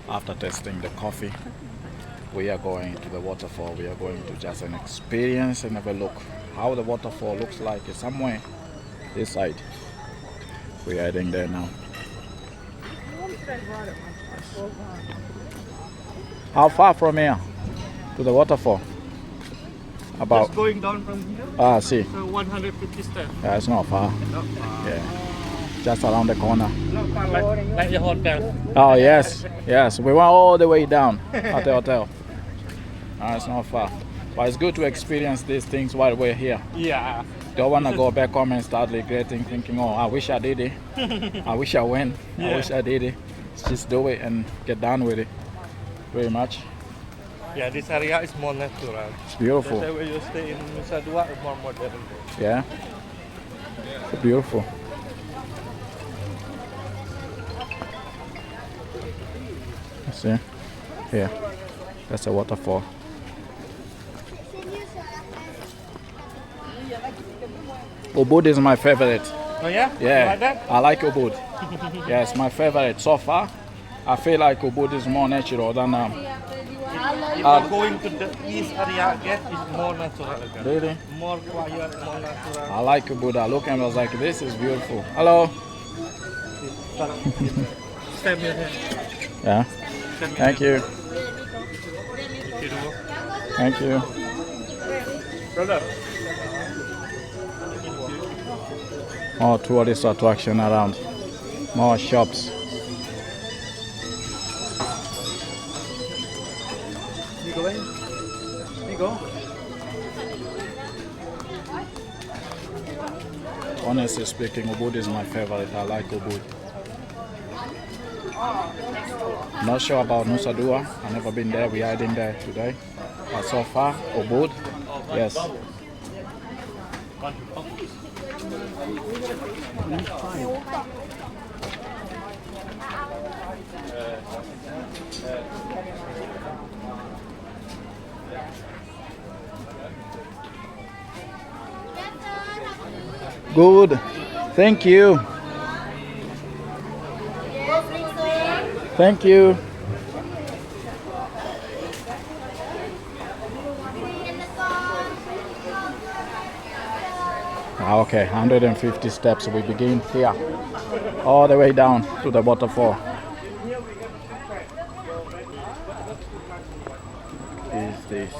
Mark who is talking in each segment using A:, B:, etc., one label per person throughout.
A: After tasting the coffee, we are going to the waterfall. We are going to just an experience and have a look how the waterfall looks like. It's somewhere this side. We are heading there now. How far from here to the waterfall? About.
B: Just going down from here.
A: Ah, see.
B: So 150 steps.
A: Yeah, it's not far.
B: Not far.
A: Yeah, just around the corner.
B: Not far like the hotel.
A: Oh yes, yes. We went all the way down at the hotel. It's not far, but it's good to experience these things while we're here.
B: Yeah.
A: Don't want to go back home and start regretting, thinking, "Oh, I wish I did it. I wish I went. I wish I did it." Just do it and get done with it. Very much.
B: Yeah, this area is more natural.
A: It's beautiful.
B: That's why when you stay in Nusa Dua, it's more modern.
A: Yeah. It's beautiful. See? Here. That's a waterfall. Ubud is my favorite.
B: Oh yeah?
A: Yeah.
B: You like that?
A: I like Ubud. Yes, my favorite so far. I feel like Ubud is more natural than
B: If you're going to the east area again, it's more natural again.
A: really.
B: More quiet, more natural.
A: I like Ubud. I look and I was like, this is beautiful. Hello.
B: Stand here.
A: Yeah.
B: Stand
A: Thank you.
B: here.
A: Thank you.
B: Brother.
A: More tourist attraction around. More shops.
B: You go in. You go.
A: Honestly speaking, Ubud is my favorite. I like Ubud. Not sure about Nusa Dua. I've never been there. We're heading there today. But so far, Ubud, yes. Good. Thank you. Thank you. Okay, 150 steps. We begin here, all the way down to the waterfall. Is this?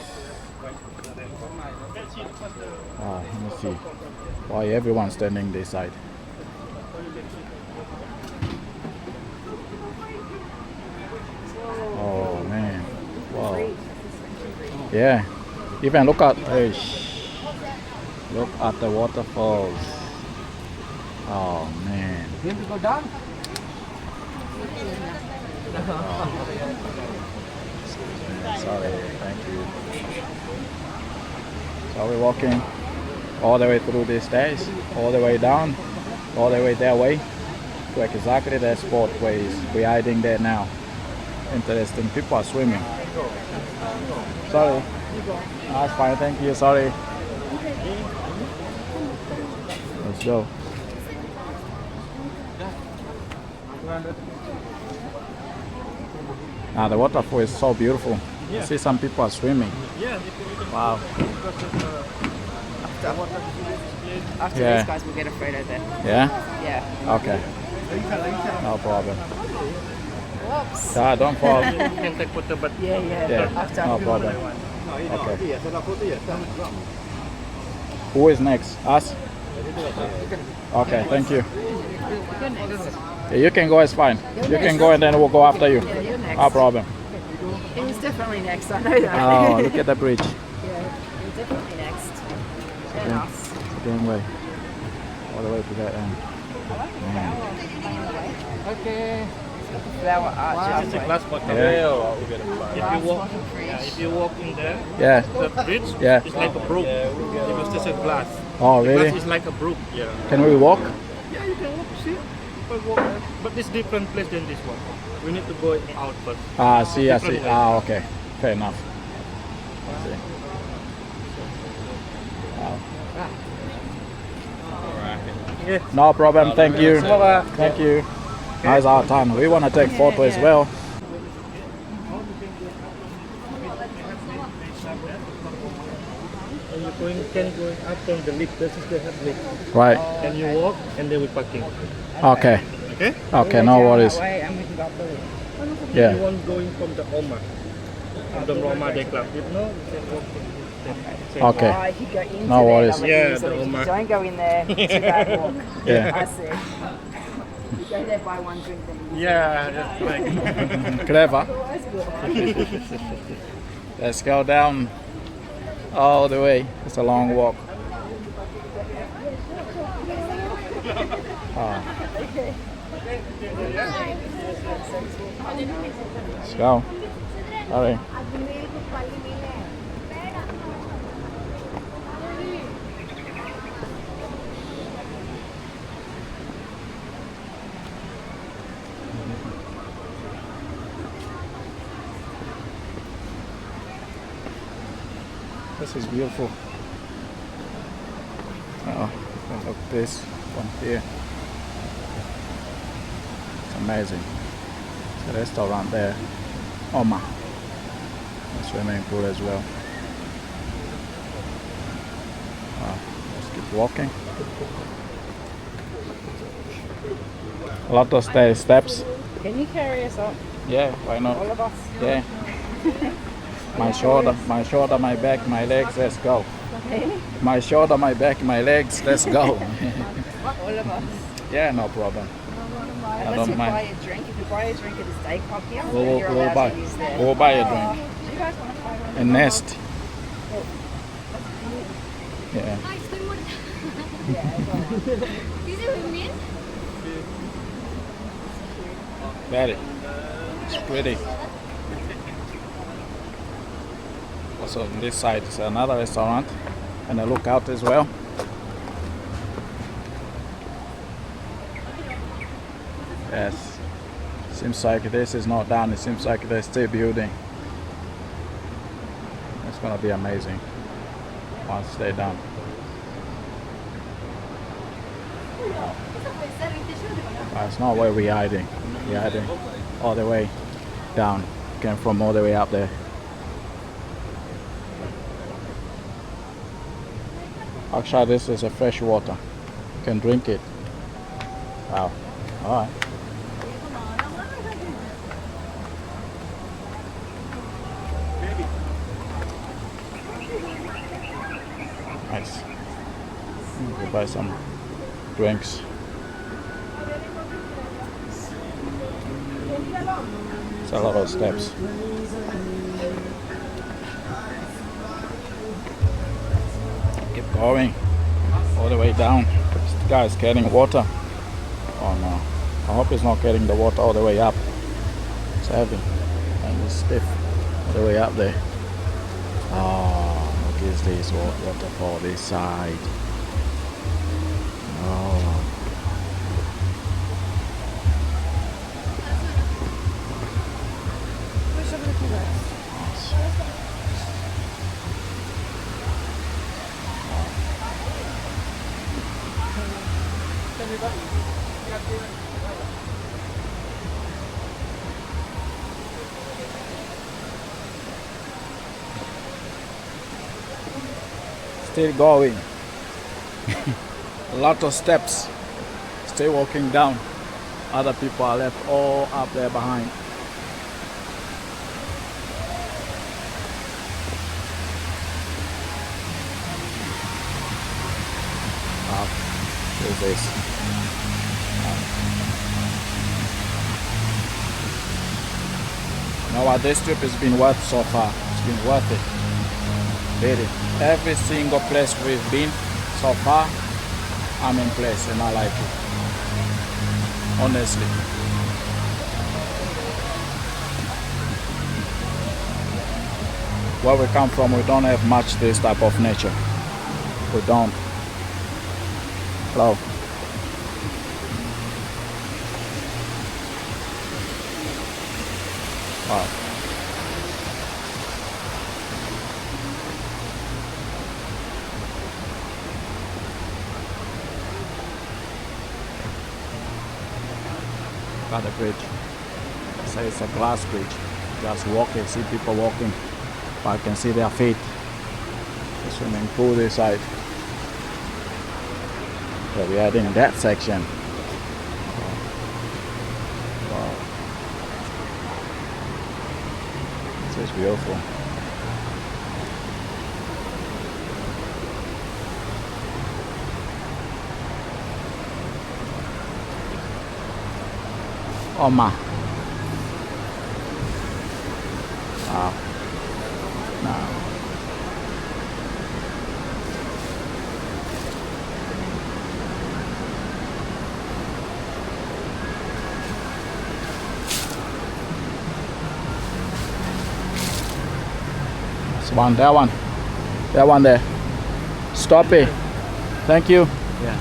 A: Let me see. Why everyone's standing this side? Oh man! Wow. Yeah. Even look at. Look at the waterfalls. Oh man.
B: You have to go down.
A: Sorry, thank you. So we're walking all the way through these stairs, all the way down, all the way that way to exactly that spot where we're hiding there now. Interesting. People are swimming. Sorry. That's fine, thank you. Sorry. Let's go. The waterfall is so beautiful.
B: Yeah.
A: See some people are swimming.
B: Yeah.
A: Wow.
C: After
A: Yeah.
C: these guys, we'll get a photo there.
A: Yeah?
C: Yeah.
A: Okay. No problem.
C: Whoops.
A: Don't fall.
B: You can take photo, but
A: Yeah,
C: After.
A: no problem. Okay. Who is next? Us? Okay, thank you. Yeah, you can go, it's fine. You can go and then we'll go after you.
C: Yeah, you're next.
A: No problem.
C: He's definitely next, I know that.
A: Oh, look at the bridge.
C: Yeah, he's definitely next. Then
A: Yeah.
C: us.
A: Same way. All the way to that end. Man.
B: okay.
C: Flower arch.
B: It's a glass bottle.
A: Yeah.
B: If you walk, if you walk in there,
A: Yeah.
B: the bridge
A: Yeah.
B: is like a brook. Because there's a glass.
A: Oh,
B: The glass
A: really?
B: is like a brook. Yeah.
A: Can we walk?
B: Yeah, you can walk. See, people walk there. But it's different place than this one. We need to go out first.
A: I see.
B: Different way.
A: Okay. Fair enough. I see. Wow.
B: Yeah.
A: No problem. Thank you.
B: Semoga.
A: Thank you. Now it's our turn. We want to take photo as
C: yeah.
A: well.
B: And you're can go up from the lift. This is the head lift.
A: Right.
B: And you walk, and then we parking.
A: Okay.
B: Okay?
A: Okay, no worries.
C: And we can go up the lift.
A: Yeah.
B: You want going from the Oma, from the Roma Day Club. If no, you can walk.
A: Okay.
C: Oh, if you go into
A: No
C: there,
A: worries.
C: they'll let
B: Yeah,
C: you use the
B: the
C: lift.
B: Oma.
C: Don't go in there. It's a bad walk.
A: Yeah.
C: I see. You go there, buy one drink, then you
B: Yeah, that's right.
A: Clever.
C: That's good.
A: Let's go down all the way. It's a long walk. Ah. Let's go. Hurry. This is beautiful. Oh, look at this from here. It's amazing. It's a restaurant there. Oma. A swimming pool as well. Let's keep walking. A lot of steps.
C: Can you carry us up?
A: Yeah, why not?
C: All of us?
A: Yeah. My shoulder, my back, my legs, let's go. My shoulder, my back, my legs, let's go.
C: All of us.
A: Yeah, no problem. I
C: Unless
A: don't
C: you buy
A: mind.
C: a drink. If you buy a drink at a steak pub here,
A: We'll,
C: you're
A: we'll
C: allowed
A: buy.
C: to use there.
A: We'll buy a drink.
C: Do you guys want to try one?
A: A nest. Yeah.
D: Ay, estoy muerta.
C: Yeah, go on.
D: ¿Sí se ven bien?
A: Very. It's pretty. Also on this side is another restaurant and a lookout as well. Yes. Seems like this is not done. It seems like they're still building. It's gonna be amazing once they're done. It's not where we're hiding. We're hiding all the way down. Came from all the way up there. Actually, this is a fresh water. You can drink it. Wow. All right. Nice. We'll buy some drinks. It's a lot of steps. Keep going all the way down. This guy is getting water. Oh no. I hope he's not getting the water all the way up. It's heavy and it's stiff all the way up there. Oh, look at this waterfall this side. Oh. Nice. Still going. A lot of steps. Still walking down. Other people are left all up there behind. Wow. What is this? You know what, this trip has been worth so far. It's been worth it. Really. Every single place we've been so far, I'm impressed and I like it. Honestly. Where we come from, we don't have much this type of nature. We don't. Hello. Wow. Got the bridge. Say it's a glass bridge. Just walking, see people walking, but I can see their feet. The swimming pool this side. So we are in that section. Wow. This is beautiful. Oma. Wow. Now. That's one, that one. That one there. Stop it. Thank you. Yeah.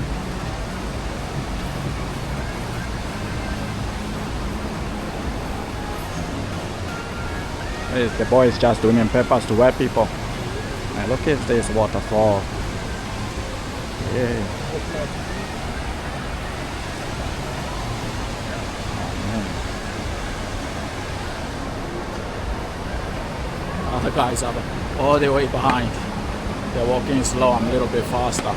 A: The boy is just doing on purpose to wet people. And look at this waterfall. Yeah. Oh, other guys are all the way behind. They're walking slow. I'm a little bit faster.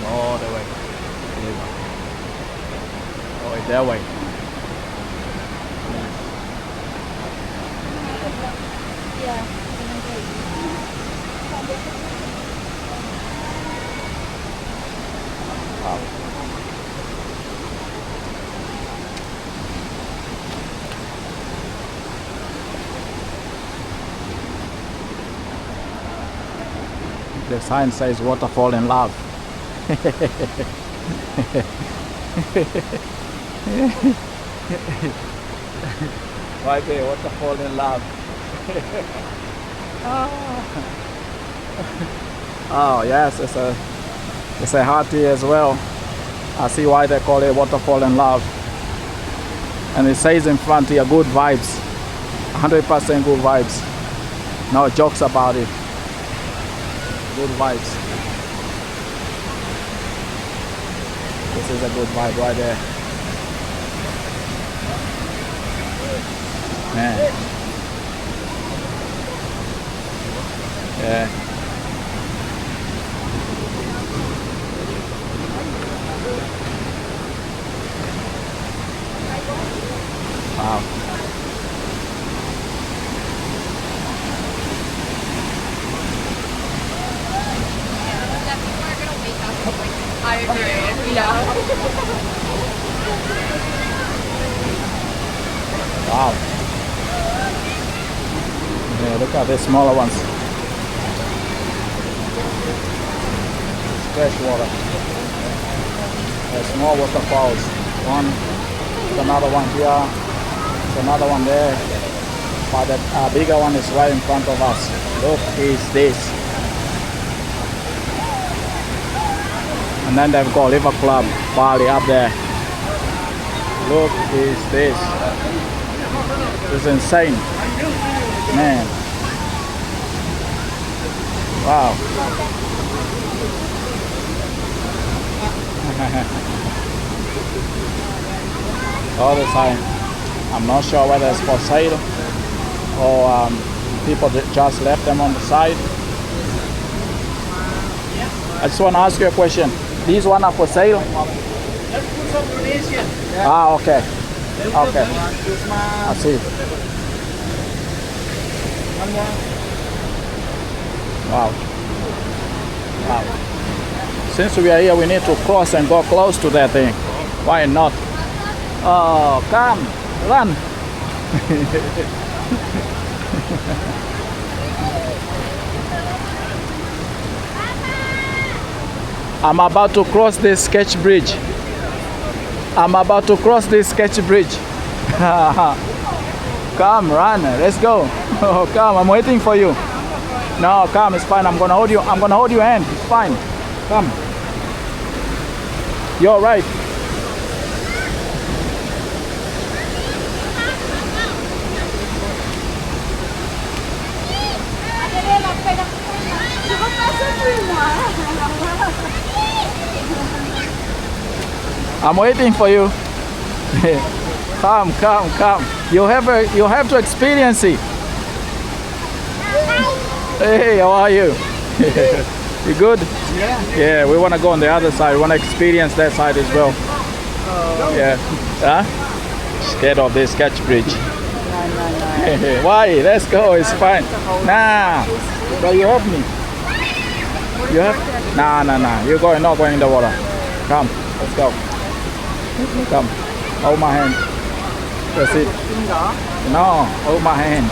A: All the way. Oh, it's that way. Wow. The sign says waterfall in love. Right there, waterfall in love. Oh yes, it's a hearty as well. I see why they call it waterfall in love. And it says in front here, good vibes. 100% good vibes. No jokes about it. Good vibes. This is a good vibe right there. Man. Yeah. Wow.
D: I agree. Yeah.
A: Wow. Yeah, look at the smaller ones. It's fresh water. There's small waterfalls. One, there's another one here, there's another one there. But the bigger one is right in front of us. Look, is this. And then they've got River Club Bali up there. Look, is this. It's insane. Man. Wow. All the time. I'm not sure whether it's for sale or people that just left them on the side. I just want to ask you a question. These one are for sale? Ah, okay. Okay. I see. Wow. Wow. Since we are here, we need to cross and go close to that thing. Why not? Oh, come, run. I'm about to cross this sketch bridge. I'm about to cross this sketch bridge. Come, run, let's go. Oh, come, I'm waiting for you. No, come, it's fine. I'm gonna hold you. I'm gonna hold your hand. It's fine. Come. You're right. I'm waiting for you. Come, come, come. You have to experience it. Hey, how are you? You good?
C: Yeah.
A: Yeah, we want to go on the other side. We want to experience that side as well. Yeah. Huh? Scared of this sketch bridge.
C: No.
A: Why? Let's go. It's fine. Nah. But you help me. You have? Nah. You're not going in the water. Come. Let's go. Come. Hold my hand. That's it. No. Hold my hand.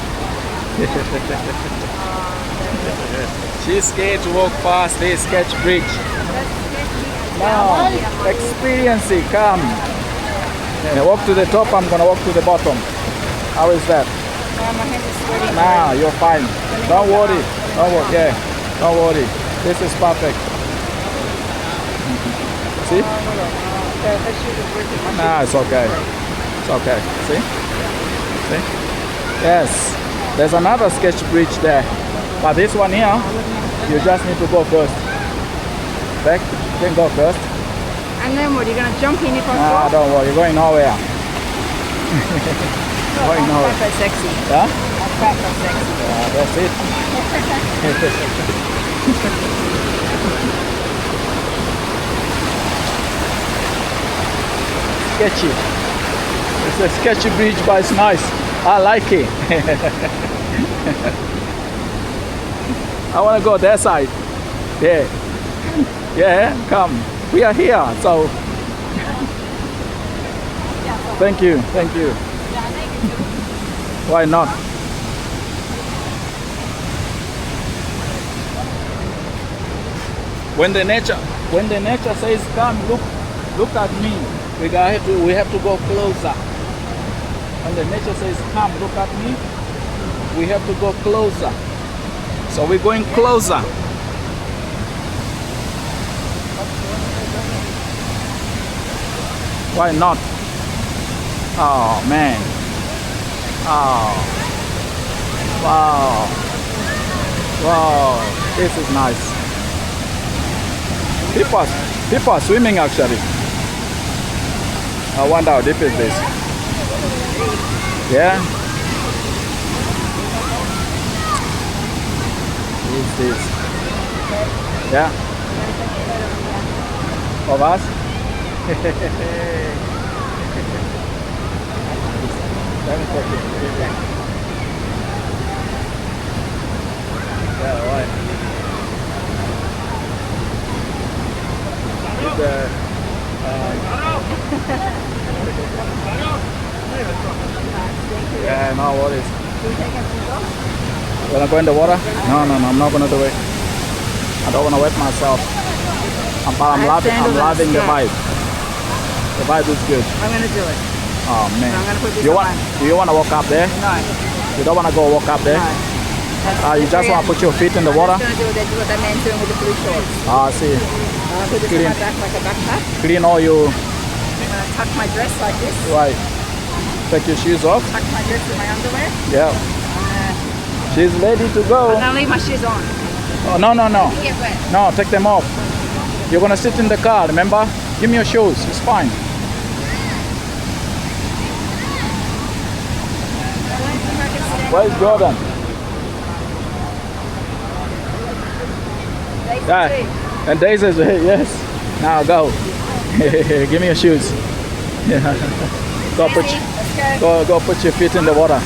A: She's scared to walk past this sketch bridge. No. Experience it. Come. Walk to the top. I'm gonna walk to the bottom. How is that?
C: My hand is sweating.
A: Nah, you're fine. Don't worry. Don't worry. Yeah. Don't worry. This is perfect. See? Nah, it's okay. It's okay. See? See? Yes. There's another sketch bridge there. But this one here, you just need to go first. Back. You can go first.
C: And then what? Are you going to jump in if I
A: Nah,
C: fall?
A: don't worry. You're going nowhere.
C: I'm
A: Going nowhere.
C: fat but sexy.
A: Huh?
C: I'm fat but sexy.
A: That's it. Sketchy. It's a sketchy bridge, but it's nice. I like it. I want to go that side. Yeah. Yeah, come. We are here, so. Thank you. Thank you. Why not? When the nature says come, look at me. We have to go closer. When the nature says come, look at me, we have to go closer. So we're going closer. Why not? Oh man. Oh. Wow. Wow. This is nice. People are swimming actually. I wonder how deep is this. Yeah. What is this? Yeah. Of us? Yeah, right. Yeah, no worries. Wanna go in the water? No, I'm not gonna do it. I don't wanna wet myself. I'm loving the vibe. The vibe is good.
C: I'm going to do it.
A: Oh man.
C: I'm going to put this
A: Do
C: on.
A: you wanna walk up there?
C: No.
A: You don't wanna go walk up there? You just wanna put your feet in the water?
C: I'm just going to do what that man's doing with the blue shorts.
A: I see.
C: I'm going to put this
A: Clean.
C: on my back like a backpack.
A: Clean all your
C: I'm going to tuck my dress like this.
A: right. Take your shoes off.
C: Tuck my dress with my underwear.
A: Yeah. She's ready to go.
C: I'm going to leave my shoes on.
A: Oh, no.
C: Get wet.
A: No, take them off. You're gonna sit in the car, remember? Give me your shoes, it's fine. Where's Jordan? Yeah. And Daisy's here, yes. Now go. Give me your shoes. Yeah. Go put your feet in the water.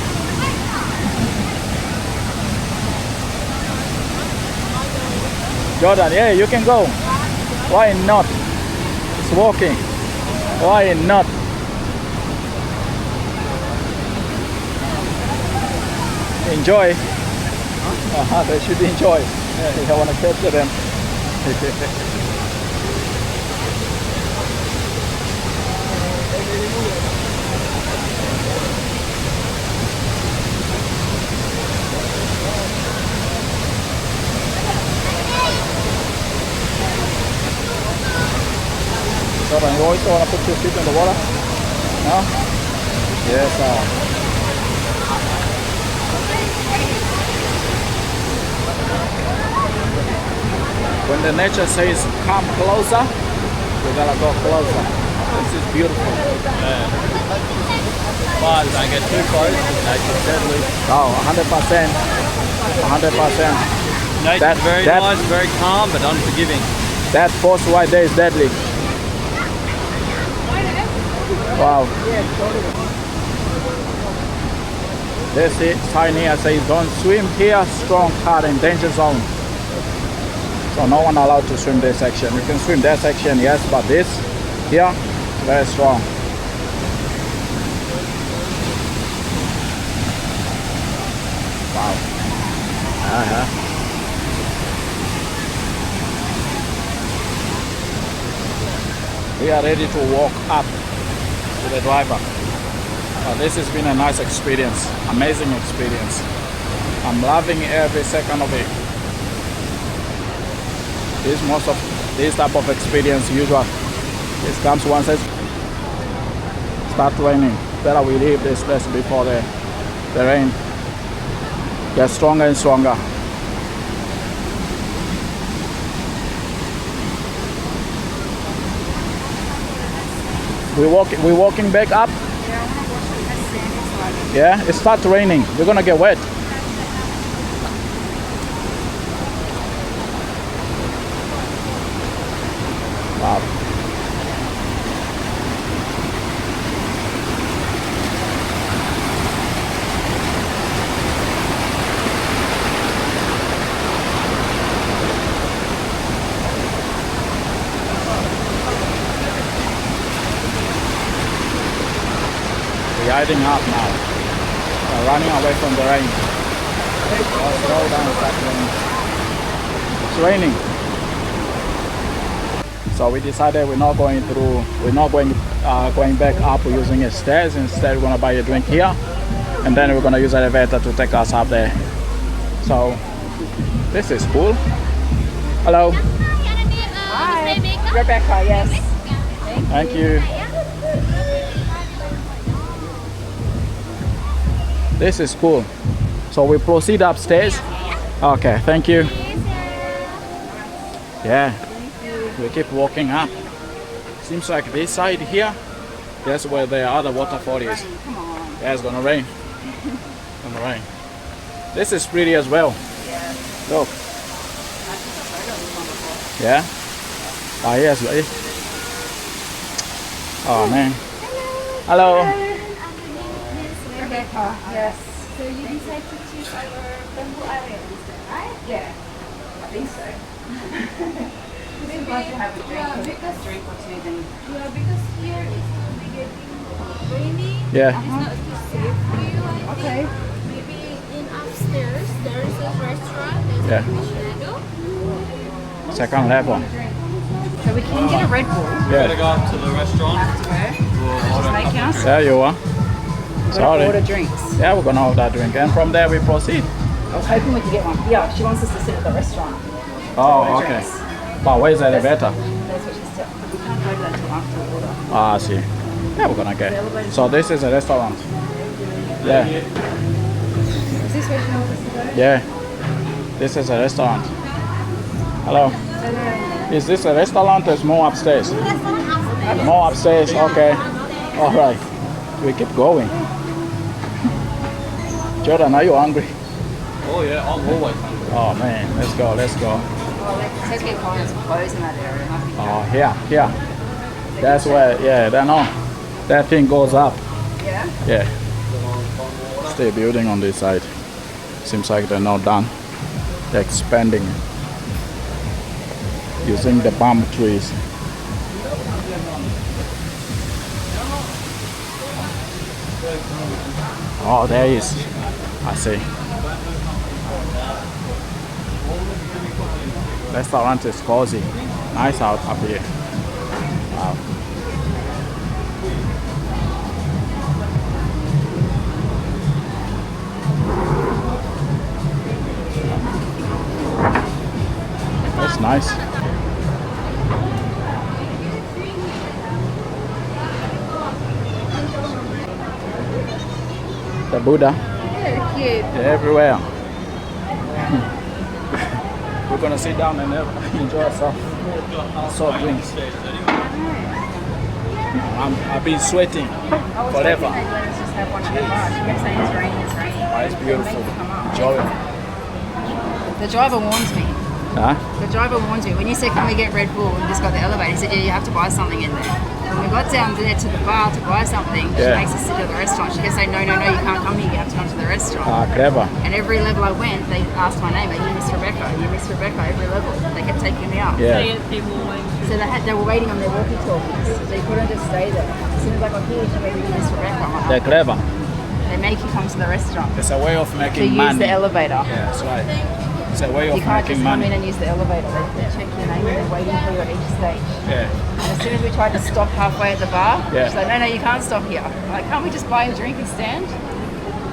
A: Jordan, yeah, you can go. Why not? It's walking. Why not? Enjoy. They should enjoy. Yeah, I want to capture them. Jordan, you also want to put your feet in the water? No? Yes, When the the nature says come closer, we gotta go closer. This is beautiful.
B: But don't get too close. Nature's deadly.
A: Oh, 100%. 100%.
B: Nature's very
A: that-
B: nice, very calm, but unforgiving.
A: That force right there is deadly. Wow. This sign here says don't swim here, strong current, danger zone. So no one allowed to swim this section. You can swim that section, yes, but this here, very strong. Wow. We are ready to walk up to the driver. This has been a nice experience, amazing experience. I'm loving every second of it. This type of experience usual. This comes once it start raining. Better we leave this place before the rain gets stronger and stronger. We're walking back up. Yeah, it starts raining. We're gonna get wet. Wow. We're hiding up now. We're running away from the rain. Let's slow down, start raining. It's raining. So we decided we're not going back up using a stairs. Instead, we're gonna buy a drink here, and then we're gonna use an elevator to take us up there. So this is cool. Hello.
C: Hi. Rebecca, yes.
A: Thank you. This is cool. So we proceed upstairs. Okay, thank you. Yeah, we keep walking up. Seems like this side here, that's where the other waterfall is. Yeah, it's gonna rain. Gonna rain. This is pretty as well. Look. Yeah. Oh yes. Oh man. Hello.
C: Rebecca, yes.
D: So you decide to choose our bamboo area instead, right?
C: Yeah, I think so. We'd like to have a drink,
D: Yeah,
C: a
D: because
C: drink or two then.
D: yeah, because here it's will be getting rainy.
A: Yeah.
D: It's not too safe for you, I think.
C: Okay.
D: Maybe in upstairs there is a restaurant. There's
A: Yeah.
D: a shadow.
A: Second level.
C: So we can get a Red Bull
B: Gotta
A: Yeah.
B: go up to the restaurant.
C: after work. Just making us.
A: There you are.
C: Order
A: Sorry.
C: drinks.
A: Yeah, we're gonna have that drink, and from there we proceed.
C: I was hoping we could get one. Yeah, she wants us to sit at the restaurant.
A: Oh, okay. But where's the elevator?
C: That's what she's telling me. We can't go to that until after we order.
A: Ah, I see. Yeah, we're gonna get. So this is a restaurant. Yeah,
C: Is this where she wants us to go?
A: yeah. This is a restaurant. Hello. Is this a restaurant or is more upstairs? More upstairs, okay. All right. We keep going. Jordan, are you hungry?
B: Oh yeah, I'm always hungry.
A: Oh man, let's go, let's go.
C: Oh, it says get clothes in that area. And I think
A: Oh, here. That's where, yeah, that thing goes up.
C: yeah.
A: Yeah. Still building on this side. Seems like they're not done. They're expanding using the palm trees. Oh, there is. I see. Restaurant is cozy. Nice out up here. Wow. That's nice. The Buddha.
D: Very cute.
A: They're everywhere. we're gonna sit down and enjoy some soft drinks. I've been sweating
C: I was
A: forever.
C: hoping they'd let us just have one at the bar. She kept saying it's raining, it's raining.
A: Oh, it's beautiful.
C: Come on.
A: Enjoy it.
C: The driver warns me.
A: Huh?
C: The driver warns me. When you said, can we get Red Bull? And just got the elevator. He said, yeah, you have to buy something in there. When we got down there to the bar to buy something, she
A: Yeah.
C: makes us sit at the restaurant. She kept saying, no, you can't come here. You have to come to the restaurant.
A: Clever.
C: And every level I went, they asked my name. Are you Miss Rebecca? Are you Miss Rebecca? Every level. They kept taking me up.
A: Yeah.
C: So they were waiting on their walkie-talkies. So you couldn't just stay there. As soon as I got here, she made me Miss Rebecca. I'm like,
A: They're clever.
C: they make you come to the restaurant
A: It's a way of
C: to
A: making
C: use
A: money.
C: the elevator.
A: Yeah, that's right. It's a way of
C: You can't just
A: making
C: come in
A: money.
C: and use the elevator. They check your name and they're waiting for you at each stage.
A: Yeah.
C: And as soon as we tried to stop halfway at the bar,
A: Yeah.
C: she's like, no, you can't stop here. I'm like, can't we just buy a drink and stand?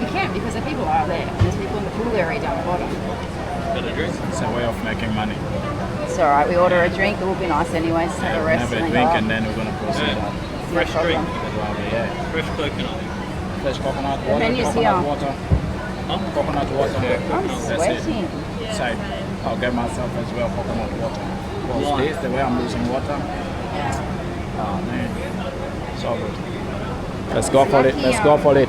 C: You can't because the people are there. There's people in the pool area down the bottom.
A: It's a way of making money.
C: It's all right. We order a drink. It will be nice anyways. Have a rest
A: Have a
C: and
A: drink
C: go.
A: and then we're gonna proceed on.
B: Fresh drink.
A: Yeah.
B: Fresh coconut.
A: Fresh coconut
C: The
A: water.
C: menu's
A: Coconut
C: here.
A: water. Coconut water.
C: I'm
A: That's it.
C: sweating.
A: Side. I'll get myself as well coconut water. Because this the way I'm losing water. Oh man. So good. Let's go for it. Let's go for it.